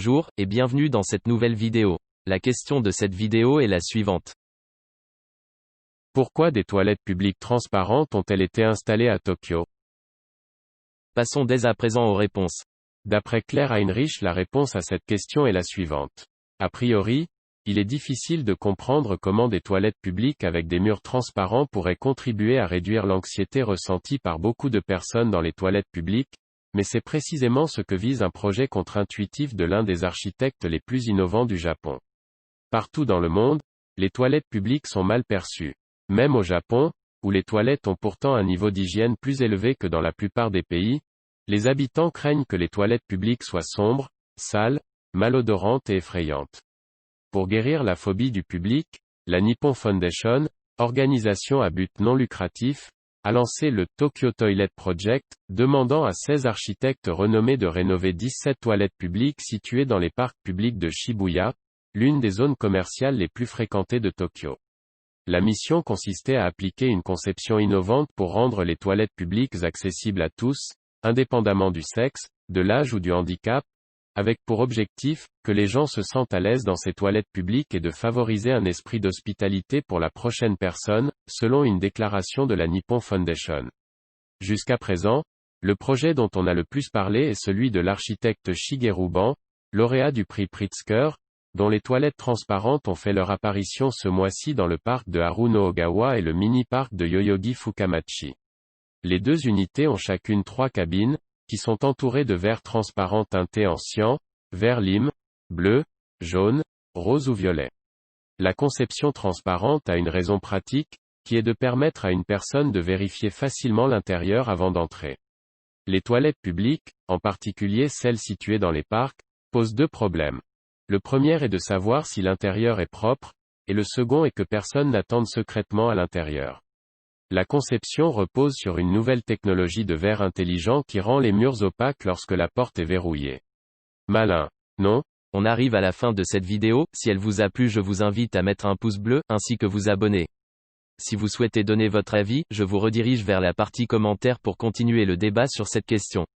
Bonjour, et bienvenue dans cette nouvelle vidéo. La question de cette vidéo est la suivante. Pourquoi des toilettes publiques transparentes ont-elles été installées à Tokyo? Passons dès à présent aux réponses. D'après Claire Heinrich, la réponse à cette question est la suivante. A priori, il est difficile de comprendre comment des toilettes publiques avec des murs transparents pourraient contribuer à réduire l'anxiété ressentie par beaucoup de personnes dans les toilettes publiques, mais c'est précisément ce que vise un projet contre-intuitif de l'un des architectes les plus innovants du Japon. Partout dans le monde, les toilettes publiques sont mal perçues. Même au Japon, où les toilettes ont pourtant un niveau d'hygiène plus élevé que dans la plupart des pays, les habitants craignent que les toilettes publiques soient sombres, sales, malodorantes et effrayantes. Pour guérir la phobie du public, la Nippon Foundation, organisation à but non lucratif, a lancé le Tokyo Toilet Project, demandant à 16 architectes renommés de rénover 17 toilettes publiques situées dans les parcs publics de Shibuya, l'une des zones commerciales les plus fréquentées de Tokyo. La mission consistait à appliquer une conception innovante pour rendre les toilettes publiques accessibles à tous, indépendamment du sexe, de l'âge ou du handicap, avec pour objectif, que les gens se sentent à l'aise dans ces toilettes publiques et de favoriser un esprit d'hospitalité pour la prochaine personne, selon une déclaration de la Nippon Foundation. Jusqu'à présent, le projet dont on a le plus parlé est celui de l'architecte Shigeru Ban, lauréat du prix Pritzker, dont les toilettes transparentes ont fait leur apparition ce mois-ci dans le parc de Haru no Ogawa et le mini-parc de Yoyogi Fukamachi. Les deux unités ont chacune 3 cabines, qui sont entourées de verres transparents teintés en cyan, vert lime, bleu, jaune, rose ou violet. La conception transparente a une raison pratique, qui est de permettre à une personne de vérifier facilement l'intérieur avant d'entrer. Les toilettes publiques, en particulier celles situées dans les parcs, posent 2 problèmes. Le premier est de savoir si l'intérieur est propre, et le second est que personne n'attende secrètement à l'intérieur. La conception repose sur une nouvelle technologie de verre intelligent qui rend les murs opaques lorsque la porte est verrouillée. Malin, non? On arrive à la fin de cette vidéo, si elle vous a plu je vous invite à mettre un pouce bleu, ainsi que vous abonner. Si vous souhaitez donner votre avis, je vous redirige vers la partie commentaires pour continuer le débat sur cette question.